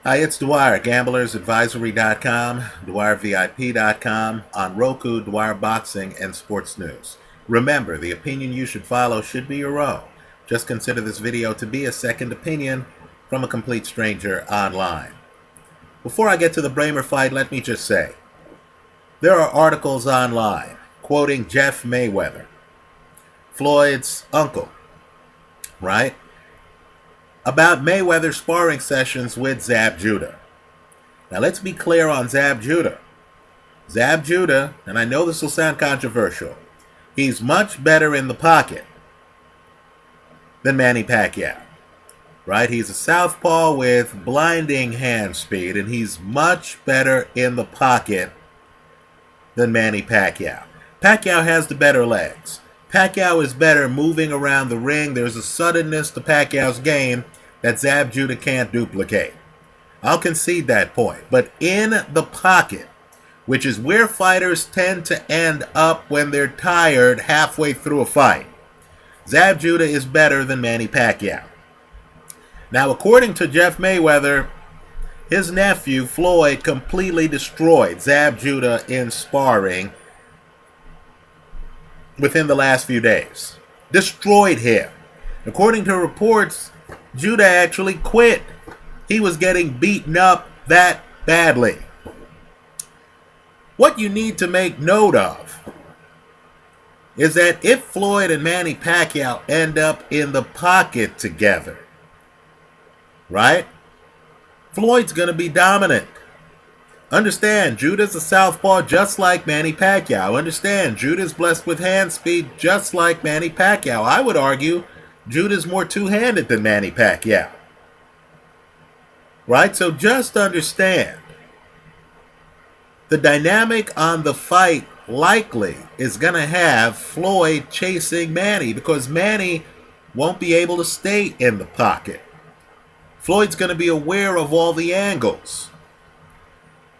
Hi, it's Dwyer, gamblersadvisory.com, dwyervip.com, on Roku, Dwyer Boxing, and Sports News. Remember, the opinion you should follow should be your own. Just consider this video to be a second opinion from a complete stranger online. Before I get to the Braehmer fight, let me just say, there are articles online quoting Jeff Mayweather, Floyd's uncle, right? About Mayweather's sparring sessions with Zab Judah. Now let's be clear on Zab Judah. Zab Judah, and I know this will sound controversial, he's much better in the pocket than Manny Pacquiao. Right? He's a southpaw with blinding hand speed, and he's much better in the pocket than Manny Pacquiao. Pacquiao has the better legs. Pacquiao is better moving around the ring. There's a suddenness to Pacquiao's game that Zab Judah can't duplicate. I'll concede that point. But in the pocket, which is where fighters tend to end up when they're tired halfway through a fight, Zab Judah is better than Manny Pacquiao. Now, according to Jeff Mayweather, his nephew, Floyd, completely destroyed Zab Judah in sparring within the last few days. Destroyed him. According to reports, Judah actually quit. He was getting beaten up that badly. What you need to make note of is that if Floyd and Manny Pacquiao end up in the pocket together, right, Floyd's going to be dominant. Understand, Judah's a southpaw just like Manny Pacquiao. Understand, Judah's blessed with hand speed just like Manny Pacquiao. I would argue Judah's more two-handed than Manny Pacquiao. Right? So just understand, the dynamic on the fight likely is going to have Floyd chasing Manny because Manny won't be able to stay in the pocket. Floyd's going to be aware of all the angles.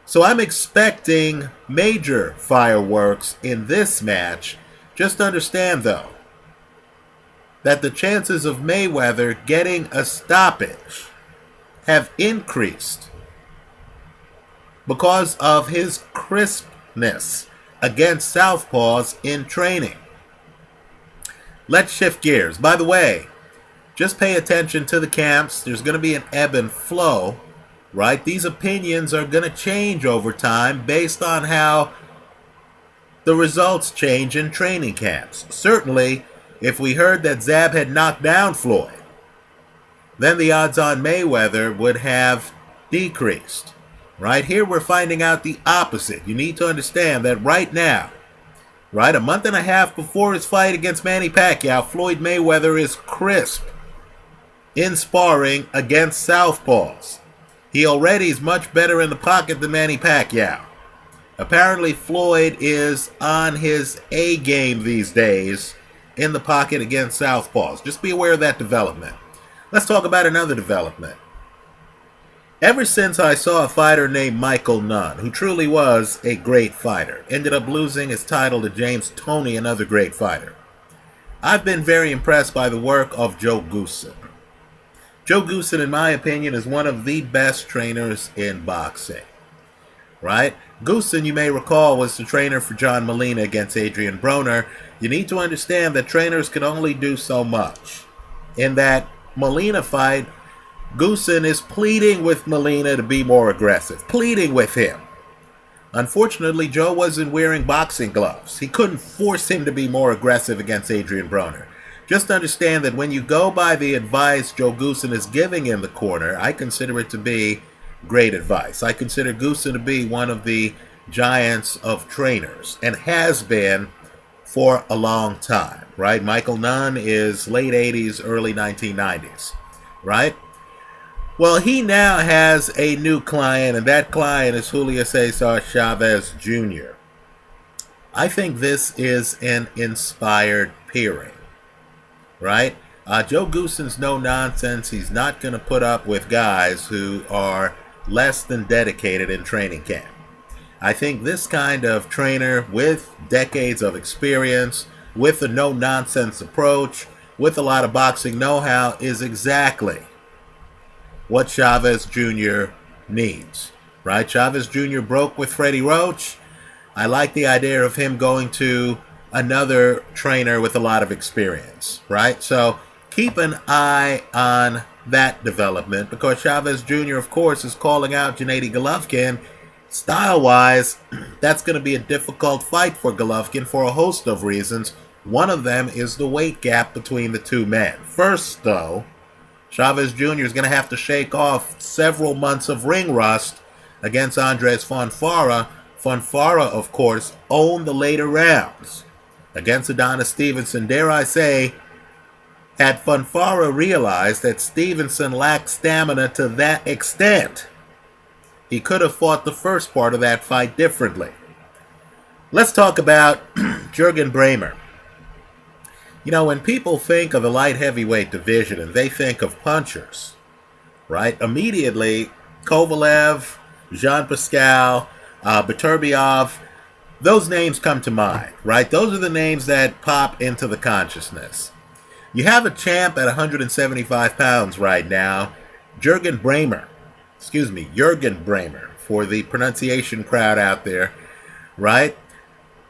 So I'm expecting major fireworks in this match. Just understand, though, that the chances of Mayweather getting a stoppage have increased because of his crispness against southpaws in training. Let's shift gears. By the way, just pay attention to the camps. There's going to be an ebb and flow. Right? These opinions are going to change over time based on how the results change in training camps. Certainly, if we heard that Zab had knocked down Floyd, then the odds on Mayweather would have decreased. Right? Here we're finding out the opposite. You need to understand that right now, right, a month and a half before his fight against Manny Pacquiao, Floyd Mayweather is crisp in sparring against southpaws. He already is much better in the pocket than Manny Pacquiao. Apparently, Floyd is on his A game these days in the pocket against southpaws. Just be aware of that development. Let's talk about another development. Ever since I saw a fighter named Michael Nunn, who truly was a great fighter, ended up losing his title to James Toney, another great fighter, I've been very impressed by the work of Joe Goossen. Joe Goossen, in my opinion, is one of the best trainers in boxing. Right? Goossen, you may recall, was the trainer for John Molina against Adrian Broner. You need to understand that trainers can only do so much. In that Molina fight, Goossen is pleading with Molina to be more aggressive. Pleading with him. Unfortunately, Joe wasn't wearing boxing gloves. He couldn't force him to be more aggressive against Adrian Broner. Just understand that when you go by the advice Joe Goossen is giving in the corner, I consider it to be great advice. I consider Goossen to be one of the giants of trainers and has been for a long time, right? Michael Nunn is late 80s, early 1990s, right? Well, he now has a new client, and that client is Julio Cesar Chavez Jr. I think this is an inspired pairing. Right? Joe Goossen's no nonsense. He's not going to put up with guys who are less than dedicated in training camp. I think this kind of trainer with decades of experience, with a no-nonsense approach, with a lot of boxing know-how is exactly what Chavez Jr. needs, right? Chavez Jr. broke with Freddie Roach. I like the idea of him going to another trainer with a lot of experience, right? So keep an eye on that development, because Chavez Jr., of course, is calling out Gennady Golovkin. Style-wise, that's going to be a difficult fight for Golovkin for a host of reasons. One of them is the weight gap between the two men. First, though, Chavez Jr. is going to have to shake off several months of ring rust against Andres Fonfara. Fonfara, of course, owned the later rounds against Adonis Stevenson. Dare I say, had Fonfara realized that Stevenson lacked stamina to that extent, he could have fought the first part of that fight differently. Let's talk about Jurgen Braehmer. You know, when people think of the light heavyweight division and they think of punchers, right, immediately Kovalev, Jean Pascal, Beterbiev, those names come to mind, right? Those are the names that pop into the consciousness. You have a champ at 175 pounds right now, Jurgen Braehmer, for the pronunciation crowd out there, right?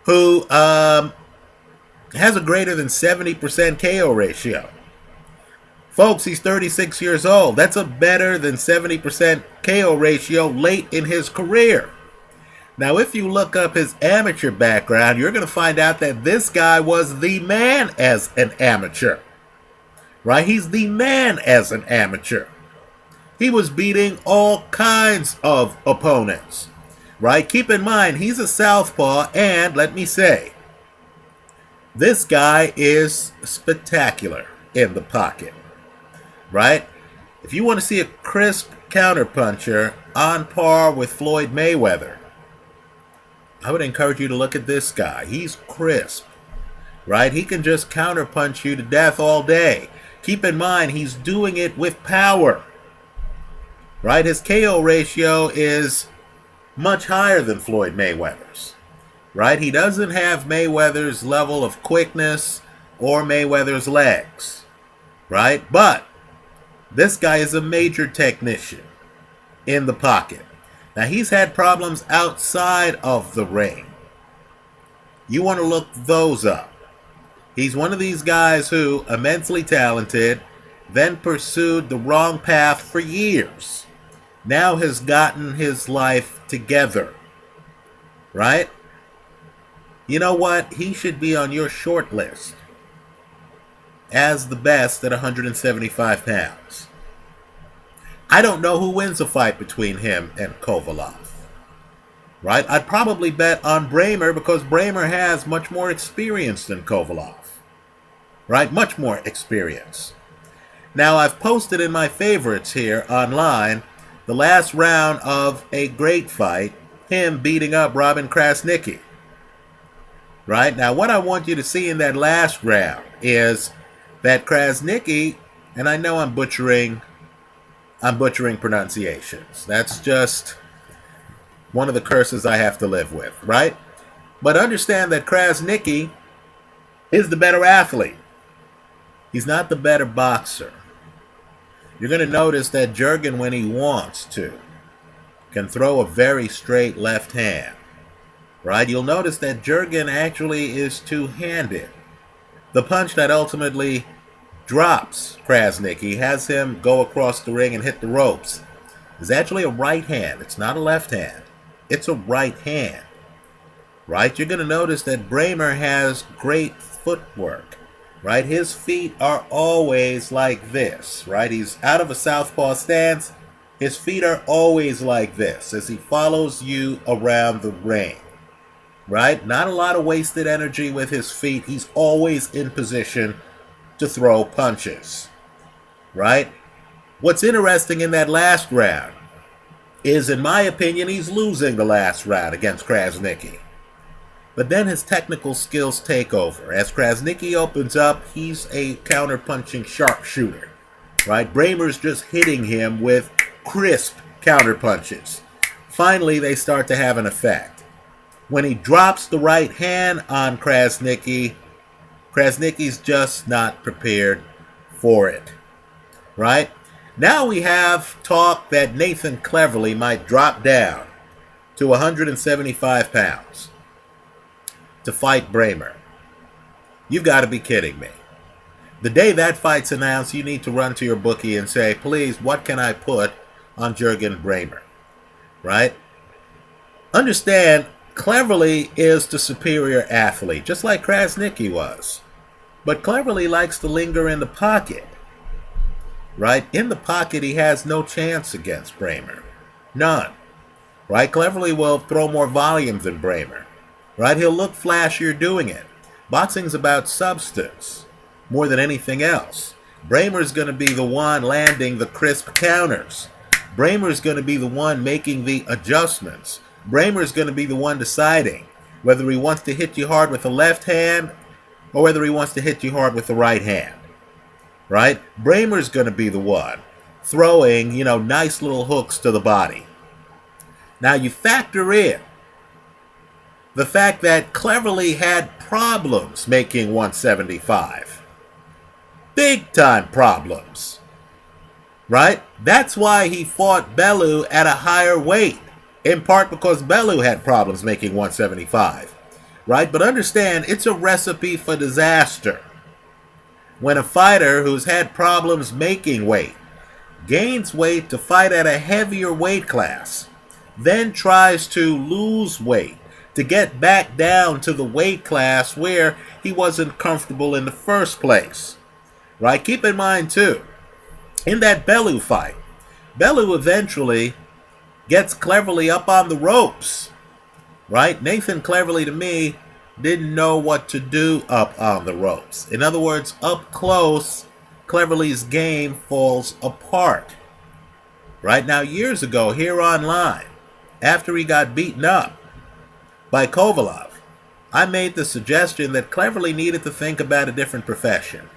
Who has a greater than 70% KO ratio. Folks, he's 36 years old. That's a better than 70% KO ratio late in his career. Now, if you look up his amateur background, you're going to find out that this guy was the man as an amateur. Right? He's the man as an amateur. He was beating all kinds of opponents. Right? Keep in mind, he's a southpaw, and let me say, this guy is spectacular in the pocket. Right? If you want to see a crisp counterpuncher on par with Floyd Mayweather, I would encourage you to look at this guy. He's crisp. Right? He can just counterpunch you to death all day. Keep in mind, he's doing it with power. Right? His KO ratio is much higher than Floyd Mayweather's. Right? He doesn't have Mayweather's level of quickness or Mayweather's legs. Right? But this guy is a major technician in the pocket. Now, he's had problems outside of the ring. You want to look those up. He's one of these guys who, immensely talented, then pursued the wrong path for years. Now has gotten his life together. Right? You know what? He should be on your short list as the best at 175 pounds. I don't know who wins a fight between him and Kovalev. Right? I'd probably bet on Braehmer, because Braehmer has much more experience than Kovalev. Right? Much more experience. Now, I've posted in my favorites here online the last round of a great fight, him beating up Robin Krasniqi. Right? Now, what I want you to see in that last round is that Krasniqi, and I know I'm butchering pronunciations. That's just one of the curses I have to live with, right? But understand that Krasniqi is the better athlete. He's not the better boxer. You're going to notice that Jurgen, when he wants to, can throw a very straight left hand. Right? You'll notice that Jurgen actually is two-handed. The punch that ultimately drops Krasniqi, has him go across the ring and hit the ropes, is actually a right hand. It's not a left hand. It's a right hand. Right? You're going to notice that Braehmer has great footwork. Right? His feet are always like this. Right? He's out of a southpaw stance. His feet are always like this as he follows you around the ring. Right? Not a lot of wasted energy with his feet. He's always in position to throw punches. Right? What's interesting in that last round is, in my opinion, he's losing the last round against Krasniqi. But then his technical skills take over. As Krasniqi opens up, he's a counter-punching sharpshooter. Right? Braehmer's just hitting him with crisp counter-punches. Finally, they start to have an effect. When he drops the right hand on Krasniqi, Krasniqi's just not prepared for it. Right? Now we have talk that Nathan Cleverly might drop down to 175 pounds to fight Braehmer. You've got to be kidding me. The day that fight's announced, you need to run to your bookie and say, please, what can I put on Jurgen Braehmer? Right? Understand, Cleverly is the superior athlete, just like Krasniqi was. But Cleverly likes to linger in the pocket. Right? In the pocket, he has no chance against Braehmer. None. Right? Cleverly will throw more volume than Braehmer. Right? He'll look flashier doing it. Boxing's about substance more than anything else. Braehmer's going to be the one landing the crisp counters. Braehmer's going to be the one making the adjustments. Braehmer's going to be the one deciding whether he wants to hit you hard with the left hand or whether he wants to hit you hard with the right hand. Right? Braehmer's going to be the one throwing, nice little hooks to the body. Now you factor in the fact that Cleverly had problems making 175. Big time problems. Right? That's why he fought Bellew at a higher weight. In part because Bellew had problems making 175. Right? But understand, it's a recipe for disaster. When a fighter who's had problems making weight gains weight to fight at a heavier weight class, then tries to lose weight to get back down to the weight class where he wasn't comfortable in the first place. Right? Keep in mind, too, in that Bellew fight, Bellew eventually gets Cleverly up on the ropes. Right? Nathan Cleverly, to me, didn't know what to do up on the ropes. In other words, up close, Cleverly's game falls apart. Right? Now, years ago, here online, after he got beaten up by Kovalov, I made the suggestion that Cleverly needed to think about a different profession.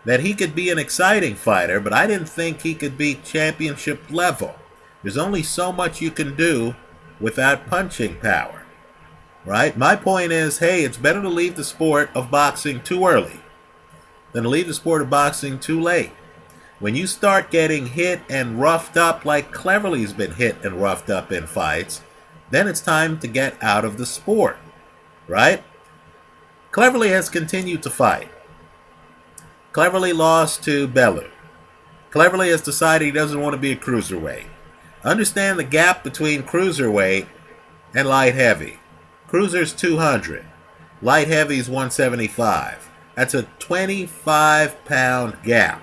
That he could be an exciting fighter, but I didn't think he could be championship level. There's only so much you can do without punching power. Right? My point is, hey, it's better to leave the sport of boxing too early than to leave the sport of boxing too late. When you start getting hit and roughed up like Cleverly's been hit and roughed up in fights, then it's time to get out of the sport. Right? Cleverly has continued to fight. Cleverly lost to Bellew. Cleverly has decided he doesn't want to be a cruiserweight. Understand the gap between cruiserweight and light heavy. Cruiser's 200. Light heavy's 175. That's a 25-pound gap.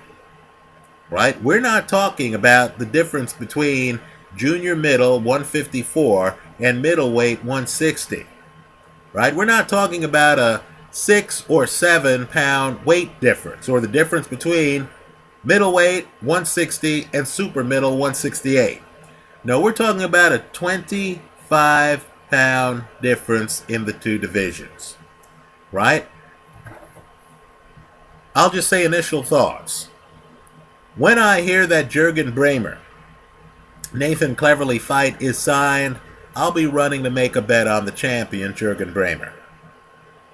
Right? We're not talking about the difference between junior middle 154 and middleweight 160. Right? We're not talking about a 6 or 7 pound weight difference, or the difference between middleweight 160 and super middle 168. No, we're talking about a 25-pound difference in the two divisions. Right? I'll just say initial thoughts. When I hear that Jurgen Braehmer, Nathan Cleverly fight is signed, I'll be running to make a bet on the champion, Jurgen Braehmer.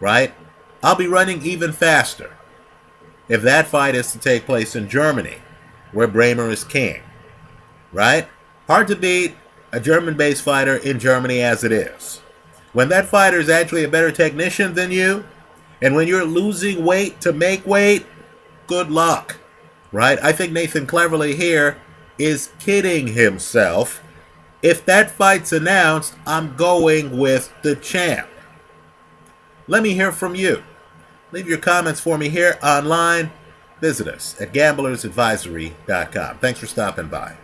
Right? I'll be running even faster if that fight is to take place in Germany, where Braehmer is king. Right? Hard to beat a German-based fighter in Germany as it is. When that fighter is actually a better technician than you, and when you're losing weight to make weight, good luck. Right? I think Nathan Cleverly here is kidding himself. If that fight's announced, I'm going with the champ. Let me hear from you. Leave your comments for me here online. Visit us at gamblersadvisory.com. Thanks for stopping by.